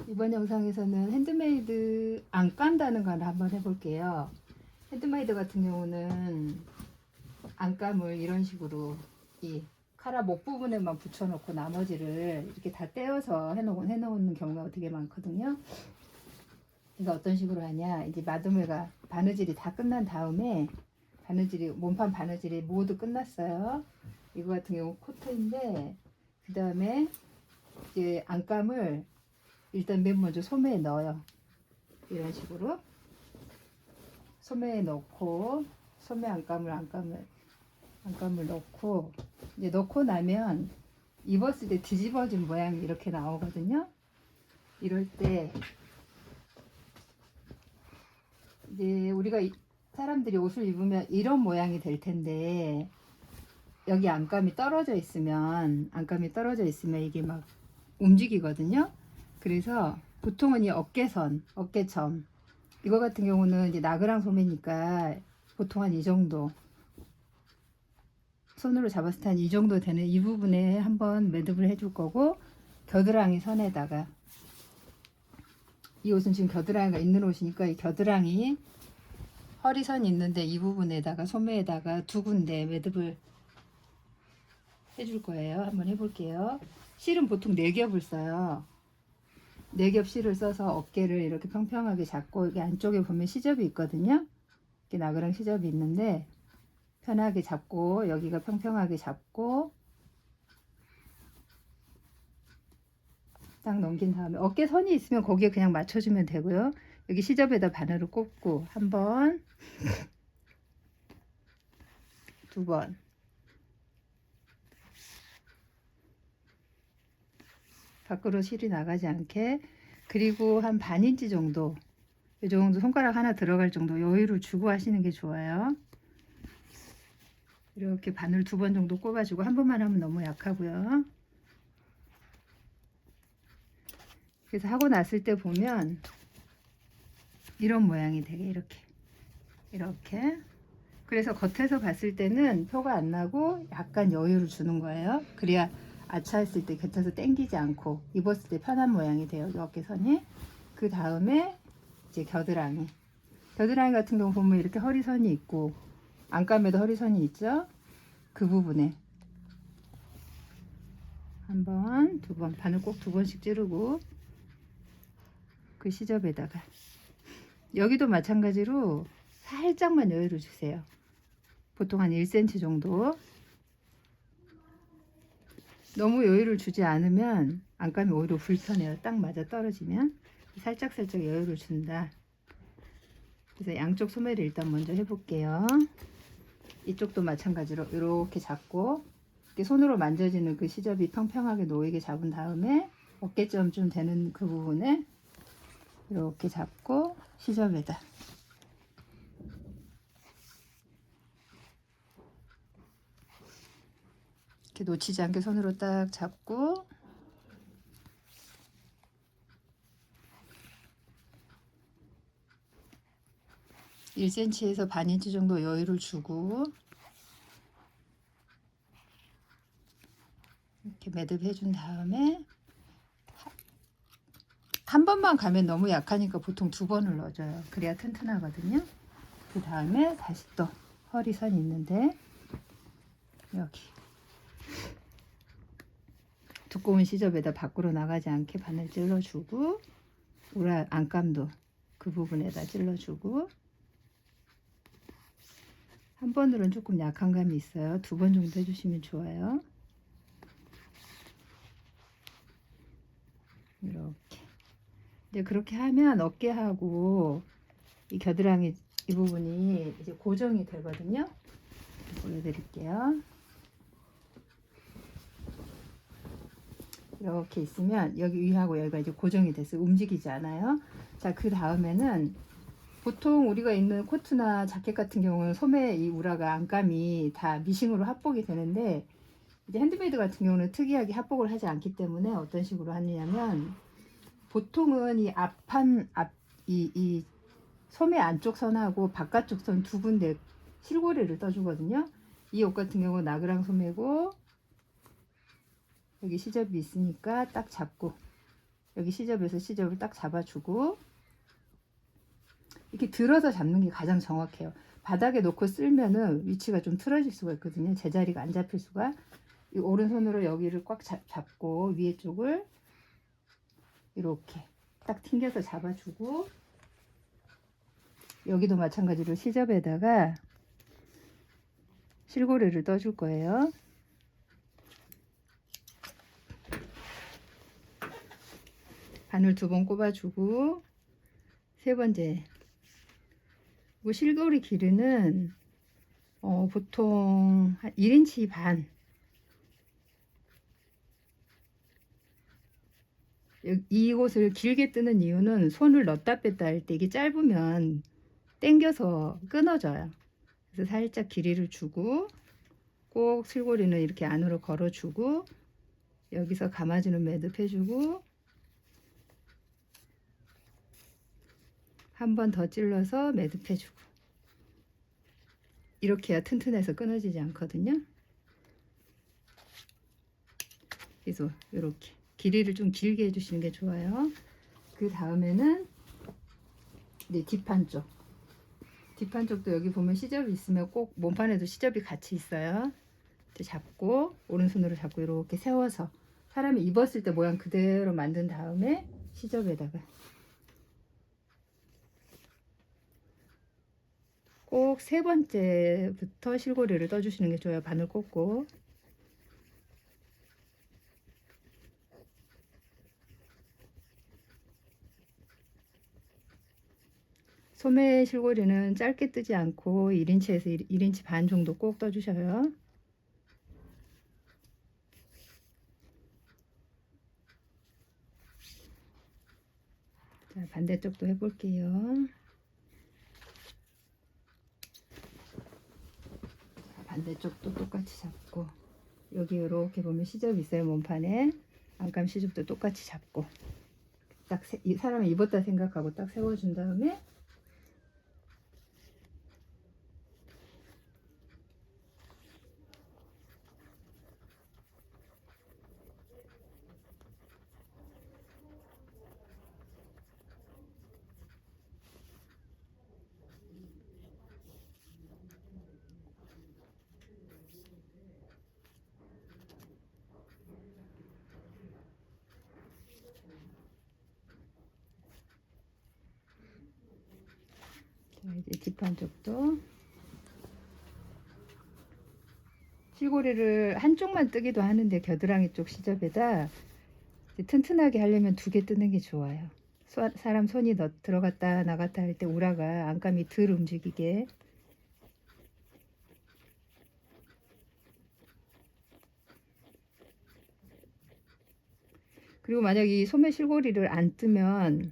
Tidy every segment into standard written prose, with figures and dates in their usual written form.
이번 영상에서는 핸드메이드 안 깐다는 걸 한번 해볼게요. 핸드메이드 같은 경우는 안감을 이런 식으로 이 카라 목 부분에만 붙여놓고 나머지를 이렇게 다 떼어서 해놓는 경우가 되게 많거든요. 이거 어떤 식으로 하냐, 이제 마드메가 바느질이 다 끝난 다음에 몸판 바느질이 모두 끝났어요. 이거 같은 경우 코트인데, 그 다음에 이제 안감을 일단 맨 먼저 소매에 넣어요. 이런 식으로 소매에 넣고, 소매 안감을 넣고, 이제 넣고 나면 입었을 때 뒤집어진 모양이 이렇게 나오거든요. 이럴 때 이제 우리가 사람들이 옷을 입으면 이런 모양이 될 텐데, 여기 안감이 떨어져 있으면 이게 막 움직이거든요. 그래서 보통은 이 어깨점, 이거 같은 경우는 이제 나그랑 소매니까 보통 한 이 정도, 손으로 잡았을 때 한 이 정도 되는 이 부분에 한번 매듭을 해줄 거고, 겨드랑이 선에다가, 이 옷은 지금 겨드랑이가 있는 옷이니까 이 겨드랑이 허리선이 있는데 이 부분에다가 소매에다가 두 군데 매듭을 해줄 거예요. 한번 해볼게요. 실은 보통 4겹을 써요. 4겹 실을 써서 어깨를 이렇게 평평하게 잡고, 여기 안쪽에 보면 시접이 있거든요. 이렇게 나그랑 시접이 있는데 편하게 잡고, 여기가 평평하게 잡고 딱 넘긴 다음에 어깨 선이 있으면 거기에 그냥 맞춰주면 되고요. 여기 시접에다 바늘을 꽂고 한 번, 두 번, 밖으로 실이 나가지 않게, 그리고 한 반 인치 정도, 이 정도 손가락 하나 들어갈 정도 여유를 주고 하시는 게 좋아요. 이렇게 바늘 2번 정도 꼽아주고, 한 번만 하면 너무 약하고요. 그래서 하고 났을 때 보면 이런 모양이 되게 이렇게. 그래서 겉에서 봤을 때는 표가 안 나고 약간 여유를 주는 거예요. 그래야 아차했을 때 곁에서 당기지 않고 입었을 때 편한 모양이 돼요. 어깨선이. 그 다음에 이제 겨드랑이 같은 경우 보면 이렇게 허리선이 있고, 안감에도 허리선이 있죠. 그 부분에 한 번, 2번, 바늘 꼭 2번씩 찌르고, 그 시접에다가 여기도 마찬가지로 살짝만 여유를 주세요. 보통 한 1cm 정도. 너무 여유를 주지 않으면 안감이 오히려 불편해요. 딱 맞아 떨어지면. 살짝 여유를 준다. 그래서 양쪽 소매를 일단 먼저 해볼게요. 이쪽도 마찬가지로 이렇게 잡고, 이렇게 손으로 만져지는 그 시접이 평평하게 놓이게 잡은 다음에 어깨점 좀 되는 그 부분에 이렇게 잡고, 시접에다 이렇게 놓치지 않게 손으로 딱 잡고, (1cm에서) 반 인치 정도 여유를 주고 이렇게 매듭해 준 다음에, 한 번만 가면 너무 약하니까 보통 2번을 넣어줘요. 그래야 튼튼하거든요. 그 다음에 다시 또 허리선 있는데 여기 두꺼운 시접에다 밖으로 나가지 않게 바늘 찔러주고, 우라 안감도 그 부분에다 찔러주고, 한 번으로는 조금 약한 감이 있어요. 2번 정도 해주시면 좋아요. 이렇게. 이제 그렇게 하면 어깨하고 이 겨드랑이 이 부분이 이제 고정이 되거든요. 보여드릴게요. 이렇게 있으면 여기 위하고 여기가 이제 고정이 됐어요. 움직이지 않아요. 자, 그 다음에는 보통 우리가 입는 코트나 자켓 같은 경우는 소매 이 우라가 안감이 다 미싱으로 합복이 되는데, 이제 핸드메이드 같은 경우는 특이하게 합복을 하지 않기 때문에 어떤 식으로 하느냐면, 보통은 이 소매 안쪽 선하고 바깥쪽 선 2군데 실고리를 떠주거든요. 이 옷 같은 경우는 나그랑 소매고, 여기 시접이 있으니까 딱 잡고 여기 시접에서 시접을 딱 잡아주고 이렇게 들어서 잡는 게 가장 정확해요. 바닥에 놓고 쓸면은 위치가 좀 틀어질 수가 있거든요. 제자리가 안 잡힐 수가. 이 오른손으로 여기를 꽉 잡고 위에 쪽을 이렇게 딱 튕겨서 잡아주고 여기도 마찬가지로 시접에다가 실고리를 떠줄 거예요. 바늘 2번 꼽아주고 세 번째 실고리 길이는 보통 한 1인치 반 이곳을 길게 뜨는 이유는 손을 넣었다 뺐다 할 때 이게 짧으면 당겨서 끊어져요. 그래서 살짝 길이를 주고 꼭 실고리는 이렇게 안으로 걸어주고 여기서 감아주는 매듭 해주고 한 번 더 찔러서 매듭 해주고 이렇게 해야 튼튼해서 끊어지지 않거든요. 그래서 이렇게 길이를 좀 길게 해주시는 게 좋아요. 그 다음에는 네, 뒷판 쪽도 여기 보면 시접이 있으면 꼭 몸판에도 시접이 같이 있어요. 잡고 오른손으로 잡고 이렇게 세워서 사람이 입었을 때 모양 그대로 만든 다음에 시접에다가 꼭 세 번째부터 실고리를 떠주시는 게 좋아요. 바늘 꽂고 소매 실고리는 짧게 뜨지 않고 1인치에서 1인치 반 정도 꼭 떠주셔요. 자, 반대쪽도 해볼게요. 자, 반대쪽도 똑같이 잡고 여기 이렇게 보면 시접이 있어요. 몸판에 안감 시접도 똑같이 잡고 딱 사람이 입었다 생각하고 딱 세워준 다음에 자, 이제 뒷판 쪽도 실고리를 한쪽만 뜨기도 하는데 겨드랑이 쪽 시접에다 튼튼하게 하려면 2개 뜨는 게 좋아요. 사람 손이 들어갔다 나갔다 할 때 우라가 안감이 덜 움직이게. 그리고 만약 이 소매 실고리를 안 뜨면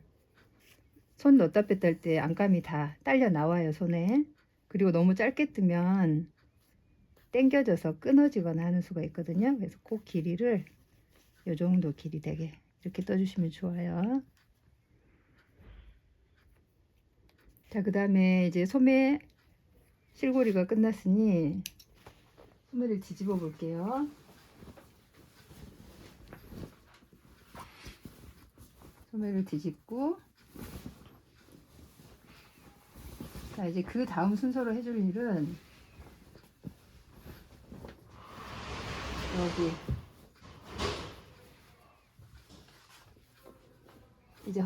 손 넣었다 뺐다 할 때 안감이 다 딸려 나와요, 손에. 그리고 너무 짧게 뜨면 당겨져서 끊어지거나 하는 수가 있거든요. 그래서 꼭 길이를 이 정도 길이 되게 이렇게 떠주시면 좋아요. 자, 그 다음에 이제 소매 실고리가 끝났으니 소매를 뒤집어 볼게요. 소매를 뒤집고 자, 이제 그 다음 순서로 해줄 일은 여기 이제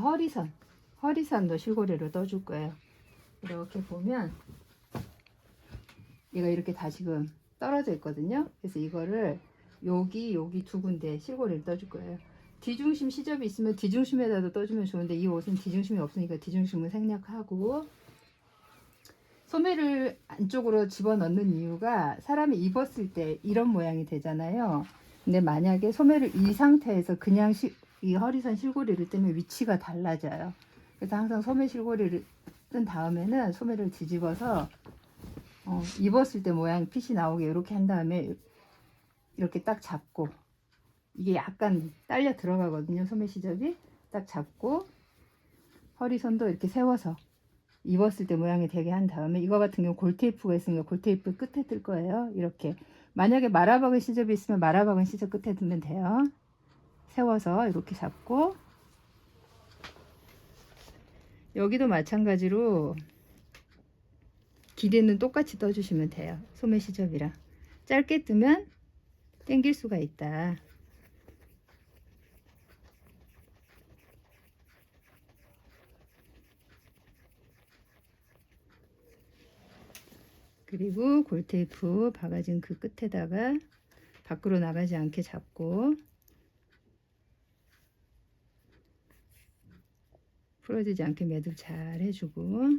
허리선도 실고리를 떠줄 거예요. 이렇게 보면 얘가 이렇게 다 지금 떨어져 있거든요. 그래서 이거를 여기 2군데 실고리를 떠줄 거예요. 뒤중심 시접이 있으면 뒤중심에다도 떠주면 좋은데 이 옷은 뒤중심이 없으니까 뒤중심을 생략하고 소매를 안쪽으로 집어넣는 이유가 사람이 입었을 때 이런 모양이 되잖아요. 근데 만약에 소매를 이 상태에서 그냥 이 허리선 실고리를 뜨면 위치가 달라져요. 그래서 항상 소매 실고리를 뜬 다음에는 소매를 뒤집어서 입었을 때 모양 핏이 나오게 이렇게 한 다음에 이렇게 딱 잡고 이게 약간 딸려 들어가거든요. 소매 시접이 딱 잡고 허리선도 이렇게 세워서 입었을 때 모양이 되게 한 다음에 이거 같은 경우 골테이프가 있으니까 골테이프 끝에 뜰 거예요. 이렇게 만약에 마라박은 시접이 있으면 마라박은 시접 끝에 두면 돼요. 세워서 이렇게 잡고 여기도 마찬가지로 길이는 똑같이 떠주시면 돼요. 소매 시접이랑. 짧게 뜨면 당길 수가 있다. 그리고 골테이프 박아진 그 끝에다가 밖으로 나가지 않게 잡고 풀어지지 않게 매듭 잘 해주고,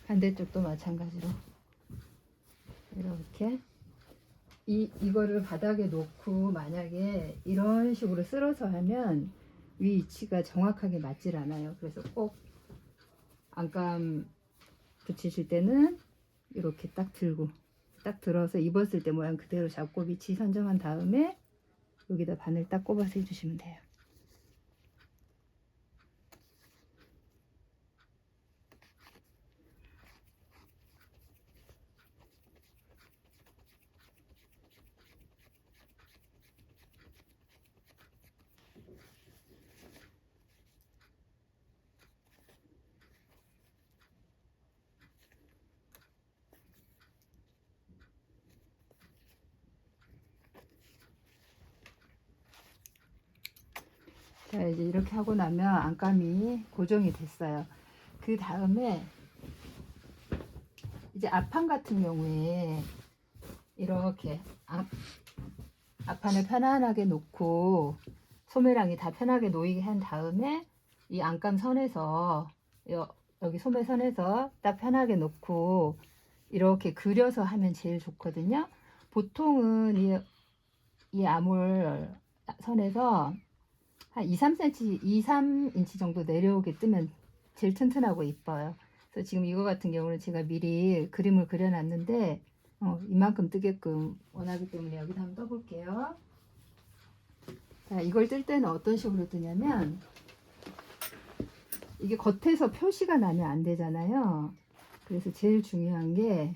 반대쪽도 마찬가지로 이렇게 이거를 바닥에 놓고 만약에 이런 식으로 쓸어서 하면 위치가 정확하게 맞질 않아요. 그래서 꼭 안감 붙이실 때는 이렇게 딱 들고 딱 들어서 입었을 때 모양 그대로 잡고 위치 선정한 다음에 여기다 바늘 딱 꼽아서 해주시면 돼요. 자, 이제 이렇게 하고 나면 안감이 고정이 됐어요. 그 다음에 이제 앞판 같은 경우에 이렇게 앞판을 편안하게 놓고 소매랑이 다 편하게 놓이게 한 다음에 이 안감 선에서 여기 소매 선에서 딱 편하게 놓고 이렇게 그려서 하면 제일 좋거든요. 보통은 이 아몰 선에서 한 2-3cm, 2-3인치 정도 내려오게 뜨면 제일 튼튼하고 이뻐요. 그래서 지금 이거 같은 경우는 제가 미리 그림을 그려놨는데 이만큼 뜨게끔 원하기 때문에 여기다 한번 떠볼게요. 자, 이걸 뜰 때는 어떤 식으로 뜨냐면 이게 겉에서 표시가 나면 안 되잖아요. 그래서 제일 중요한 게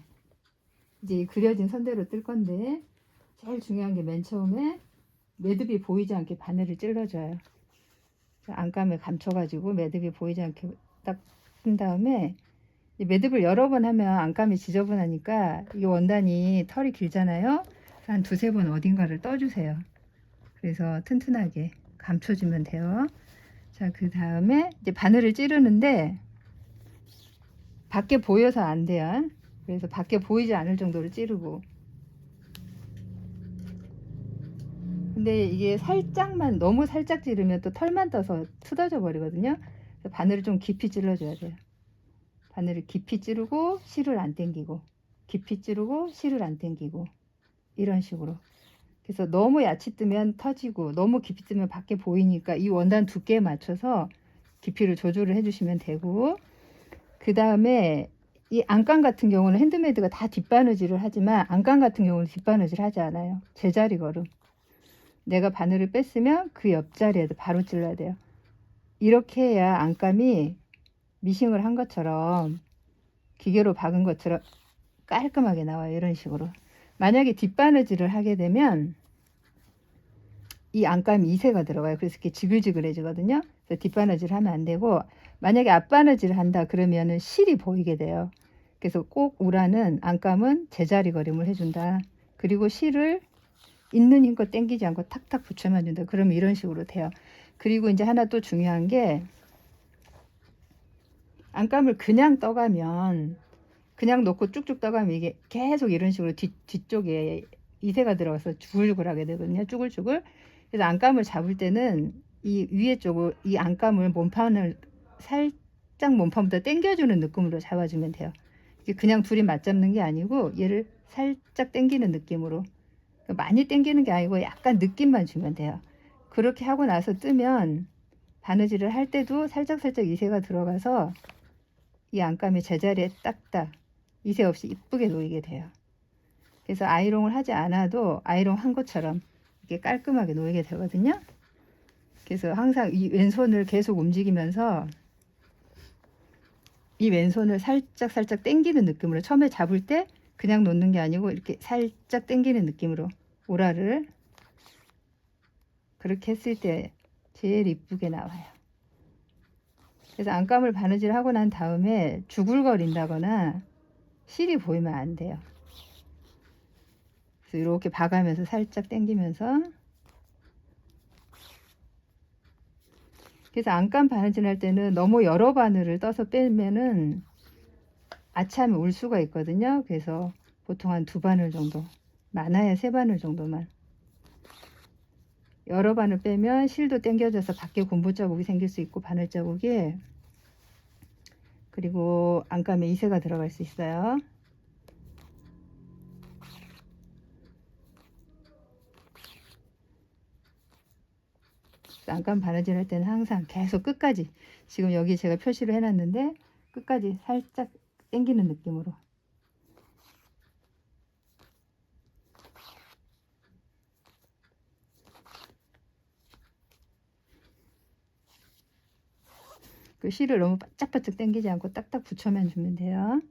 이제 그려진 선대로 뜰 건데 제일 중요한 게 맨 처음에 매듭이 보이지 않게 바늘을 찔러줘요. 안감을 감춰가지고 매듭이 보이지 않게 딱 뜬 다음에 매듭을 여러 번 하면 안감이 지저분하니까 이 원단이 털이 길잖아요. 한 2-3번 어딘가를 떠주세요. 그래서 튼튼하게 감춰주면 돼요. 자, 그 다음에 이제 바늘을 찌르는데 밖에 보여서 안 돼요. 그래서 밖에 보이지 않을 정도로 찌르고, 근데 이게 살짝만 너무 살짝 찌르면 또 털만 떠서 뜯어져 버리거든요. 그래서 바늘을 좀 깊이 찔러줘야 돼요. 바늘을 깊이 찌르고 실을 안 당기고, 깊이 찌르고 실을 안 당기고, 이런 식으로. 그래서 너무 얕이 뜨면 터지고 너무 깊이 뜨면 밖에 보이니까 이 원단 두께에 맞춰서 깊이를 조절을 해주시면 되고, 그 다음에 이 안감 같은 경우는 핸드메이드가 다 뒷바느질을 하지만 안감 같은 경우는 뒷바느질 하지 않아요. 제자리 걸음. 내가 바늘을 뺐으면 그 옆자리에도 바로 찔러야 돼요. 이렇게 해야 안감이 미싱을 한 것처럼 기계로 박은 것처럼 깔끔하게 나와요. 이런 식으로. 만약에 뒷바느질을 하게 되면 이 안감이 이세가 들어가요. 그래서 이렇게 지글지글해지거든요. 그래서 뒷바느질 하면 안 되고, 만약에 앞바느질을 한다 그러면은 실이 보이게 돼요. 그래서 꼭 우라는 안감은 제자리 걸음을 해준다. 그리고 실을 있는 힘껏 당기지 않고 탁탁 붙여만 준다. 그러면 이런 식으로 돼요. 그리고 이제 하나 또 중요한 게, 안감을 그냥 떠가면, 그냥 놓고 쭉쭉 떠가면 이게 계속 이런 식으로 뒤쪽에 이세가 들어가서 주글주글하게 되거든요. 쭈글쭈글. 그래서 안감을 잡을 때는 이 위에 쪽을, 이 안감을 몸판을 살짝 몸판보다 당겨주는 느낌으로 잡아주면 돼요. 그냥 둘이 맞잡는 게 아니고 얘를 살짝 당기는 느낌으로, 많이 당기는 게 아니고 약간 느낌만 주면 돼요. 그렇게 하고 나서 뜨면 바느질을 할 때도 살짝살짝 이세가 들어가서 이 안감이 제자리에 딱딱 이세 없이 이쁘게 놓이게 돼요. 그래서 아이롱을 하지 않아도 아이롱 한 것처럼 이렇게 깔끔하게 놓이게 되거든요. 그래서 항상 이 왼손을 계속 움직이면서 이 왼손을 살짝 당기는 느낌으로, 처음에 잡을 때 그냥 놓는 게 아니고 이렇게 살짝 당기는 느낌으로 오라를 그렇게 했을 때 제일 이쁘게 나와요. 그래서 안감을 바느질 하고 난 다음에 주글거린다거나 실이 보이면 안 돼요. 그래서 이렇게 봐가면서 살짝 당기면서, 그래서 안감 바느질 할 때는 너무 여러 바늘을 떠서 빼면은 아차하면 울 수가 있거든요. 그래서 보통 한 2바늘 정도, 많아야 3바늘 정도만. 여러 바늘 빼면 실도 당겨져서 밖에 곰보 자국이 생길 수 있고 바늘 자국이, 그리고 안감에 이새가 들어갈 수 있어요. 안감 바느질 할 때는 항상 계속 끝까지, 지금 여기 제가 표시를 해놨는데 끝까지 살짝 당기는 느낌으로. 그 실을 너무 바짝바짝 당기지 않고 딱딱 붙여만 주면 돼요.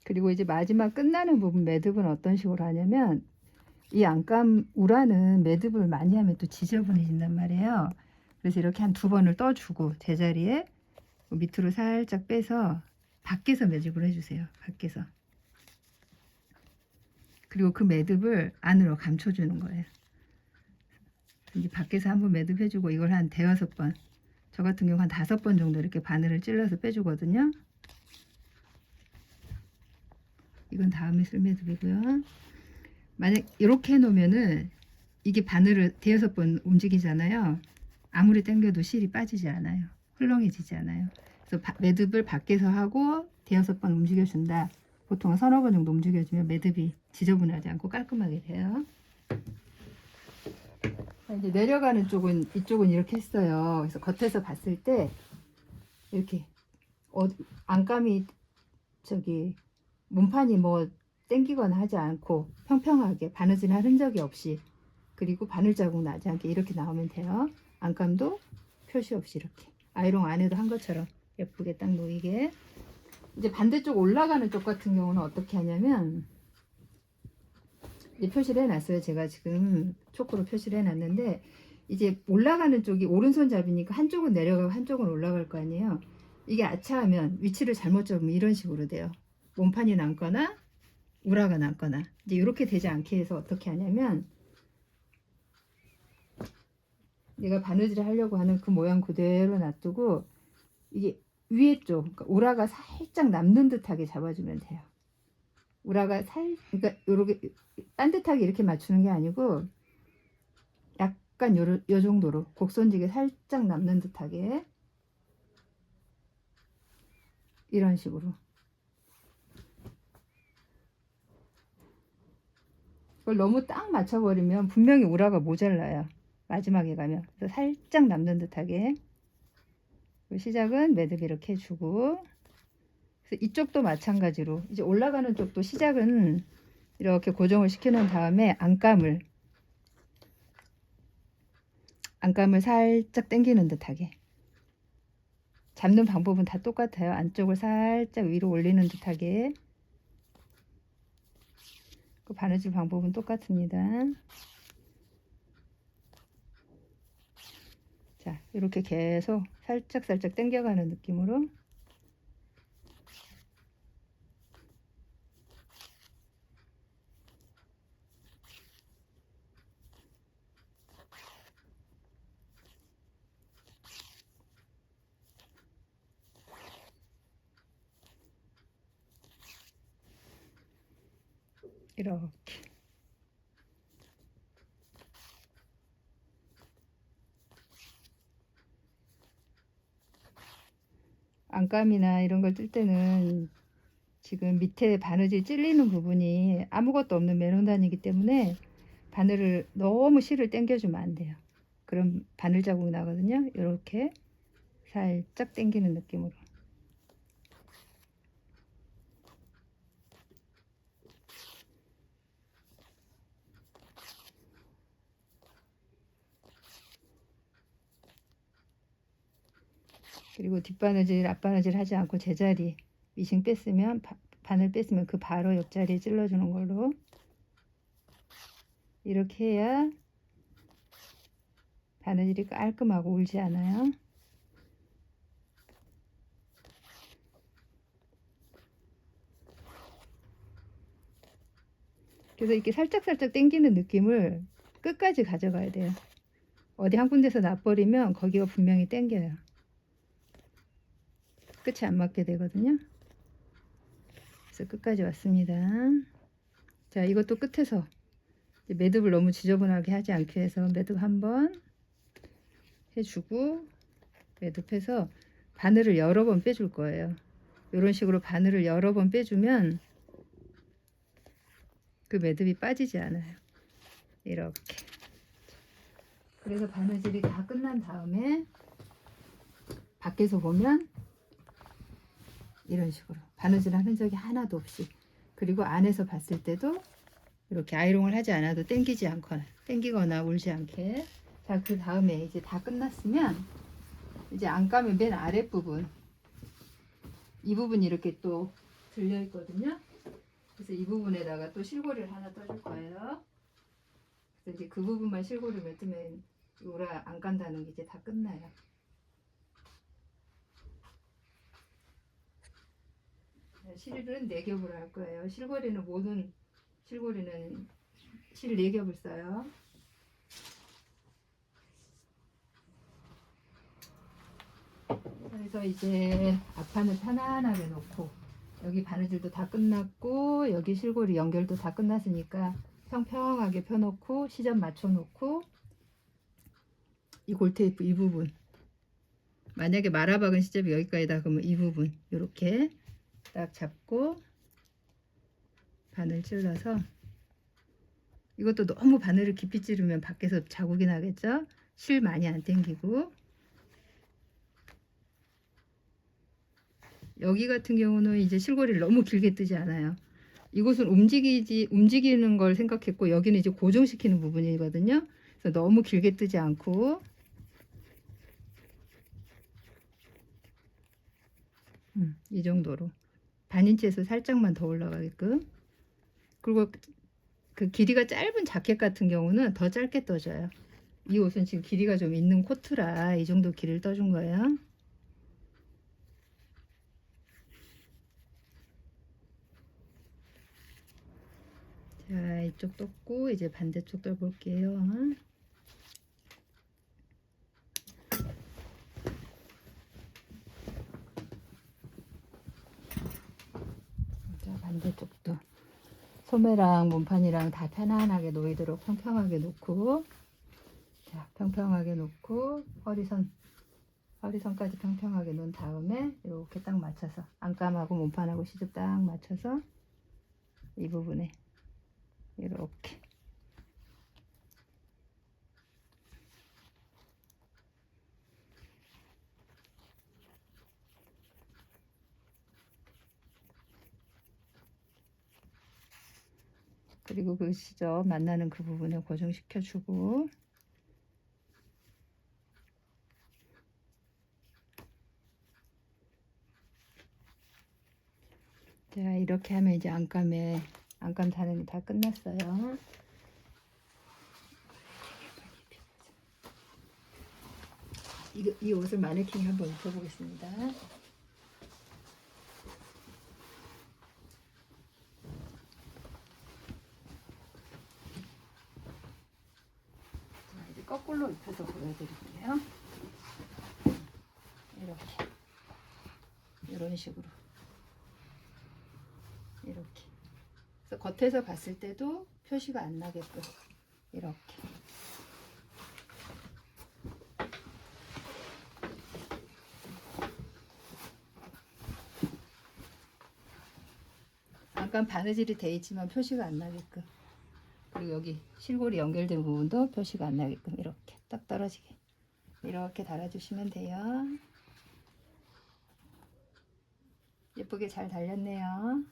그리고 이제 마지막 끝나는 부분 매듭은 어떤 식으로 하냐면, 이 안감 우라는 매듭을 많이 하면 또 지저분해진단 말이에요. 그래서 이렇게 한 2번을 떠주고 제자리에 밑으로 살짝 빼서 밖에서 매듭을 해주세요. 밖에서. 그리고 그 매듭을 안으로 감춰주는 거예요. 이제 밖에서 한번 매듭해주고 이걸 한 5번, 저 같은 경우 한 5번 정도 이렇게 바늘을 찔러서 빼주거든요. 이건 다음에 쓸 매듭이고요. 만약 이렇게 해놓으면은 이게 바늘을 5번 움직이잖아요. 아무리 당겨도 실이 빠지지 않아요. 헐렁해지지 않아요. 그래서 매듭을 밖에서 하고 5번 움직여준다. 보통 한 3-4번 정도 움직여주면 매듭이 지저분하지 않고 깔끔하게 돼요. 이제 내려가는 쪽은, 이쪽은 이렇게 했어요. 그래서 겉에서 봤을 때 이렇게 안감이 저기 몸판이 뭐 땡기거나 하지 않고 평평하게 바느질한 흔적이 없이, 그리고 바늘 자국 나지 않게 이렇게 나오면 돼요. 안감도 표시 없이 이렇게 아이롱 안 해도 한 것처럼 예쁘게 딱 놓이게. 이제 반대쪽 올라가는 쪽 같은 경우는 어떻게 하냐면, 이제 표시를 해놨어요. 제가 지금 초코로 표시를 해놨는데, 이제 올라가는 쪽이 오른손 잡이니까 한쪽은 내려가고 한쪽은 올라갈 거 아니에요. 이게 아차하면 위치를 잘못 잡으면 이런 식으로 돼요. 몸판이 남거나 우라가 남거나. 이제 이렇게 되지 않게 해서 어떻게 하냐면, 내가 바느질을 하려고 하는 그 모양 그대로 놔두고 이게 위에 쪽, 그러니까 우라가 살짝 남는 듯하게 잡아주면 돼요. 우라가 그러니까 요렇게 반듯하게 이렇게 맞추는 게 아니고 약간 요 정도로 곡선지게 살짝 남는 듯하게, 이런 식으로. 그걸 너무 딱 맞춰버리면 분명히 우라가 모자라요. 마지막에 가면. 그래서 살짝 남는 듯하게. 시작은 매듭 이렇게 해주고, 그래서 이쪽도 마찬가지로 이제 올라가는 쪽도 시작은 이렇게 고정을 시켜 놓은 다음에 안감을 살짝 당기는 듯하게. 잡는 방법은 다 똑같아요. 안쪽을 살짝 위로 올리는 듯하게. 그 바느질 방법은 똑같습니다. 자, 이렇게 계속 살짝 당겨가는 느낌으로. 이렇게. 안감이나 이런 걸 뜰 때는 지금 밑에 바느질 찔리는 부분이 아무것도 없는 메론단이기 때문에 바늘을 너무 실을 당겨주면 안 돼요. 그럼 바늘 자국이 나거든요. 이렇게 살짝 당기는 느낌으로. 그리고 뒷바느질, 앞바느질 하지 않고 제자리 미싱 뺐으면 바늘 뺐으면 그 바로 옆자리에 찔러주는 걸로 이렇게 해야 바느질이 깔끔하고 울지 않아요. 그래서 이렇게 살짝살짝 당기는 느낌을 끝까지 가져가야 돼요. 어디 한 군데서 놔버리면 거기가 분명히 당겨요. 끝이 안 맞게 되거든요. 그래서 끝까지 왔습니다. 자, 이것도 끝에서 매듭을 너무 지저분하게 하지 않기 위해서 매듭 한번 해주고 매듭해서 바늘을 여러 번 빼줄 거예요. 이런 식으로 바늘을 여러 번 빼주면 그 매듭이 빠지지 않아요. 이렇게. 그래서 바느질이 다 끝난 다음에 밖에서 보면 이런 식으로 바느질 하는 적이 하나도 없이, 그리고 안에서 봤을 때도 이렇게 아이롱을 하지 않아도 땡기거나 울지 않게. 자, 그 다음에 이제 다 끝났으면 이제 안감의 맨 아랫부분, 이 부분이 이렇게 또 들려 있거든요. 그래서 이 부분에다가 또 실고리를 하나 떠줄 거예요. 그래서 이제 그 부분만 실고리 매트면 요라 안 간다는 게 이제 다 끝나요. 실은 4겹으로 할 거예요. 실고리는 모든 실고리는 실 4겹을 써요. 그래서 이제 앞판을 편안하게 놓고, 여기 바느질도 다 끝났고 여기 실고리 연결도 다 끝났으니까 평평하게 펴놓고 시접 맞춰놓고, 이 골테이프 이 부분, 만약에 말아박은 시접이 여기까지다 그러면 이 부분 이렇게 딱 잡고 바늘 찔러서, 이것도 너무 바늘을 깊이 찌르면 밖에서 자국이 나겠죠. 실 많이 안 당기고. 여기 같은 경우는 이제 실고리를 너무 길게 뜨지 않아요. 이곳은 움직이는 걸 생각했고, 여기는 이제 고정시키는 부분이거든요. 그래서 너무 길게 뜨지 않고 이 정도로 반인치에서 살짝만 더 올라가게끔. 그리고 그 길이가 짧은 자켓 같은 경우는 더 짧게 떠줘요. 이 옷은 지금 길이가 좀 있는 코트라 이 정도 길이를 떠준 거예요. 자, 이쪽 떴고 이제 반대쪽 떠볼게요. 자, 반대쪽도 소매랑 몸판이랑 다 편안하게 놓이도록 평평하게 놓고, 자, 평평하게 놓고 허리선까지 평평하게 놓은 다음에 이렇게 딱 맞춰서 안감하고 몸판하고 시접 딱 맞춰서 이 부분에 이렇게 그리고 그 시접 만나는 그 부분을 고정시켜 주고, 자, 이렇게 하면 이제 안감 다는 게 다 끝났어요. 이 옷을 마네킹에 한번 입혀보겠습니다. 자, 이제 거꾸로 입혀서 보여드릴게요. 이렇게 이런 식으로 이렇게. 그래서 겉에서 봤을 때도 표시가 안 나게끔 이렇게. 약간 바느질이 돼 있지만 표시가 안 나게끔. 그리고 여기 실고리 연결된 부분도 표시가 안 나게끔 이렇게 딱 떨어지게 이렇게 달아주시면 돼요. 예쁘게 잘 달렸네요.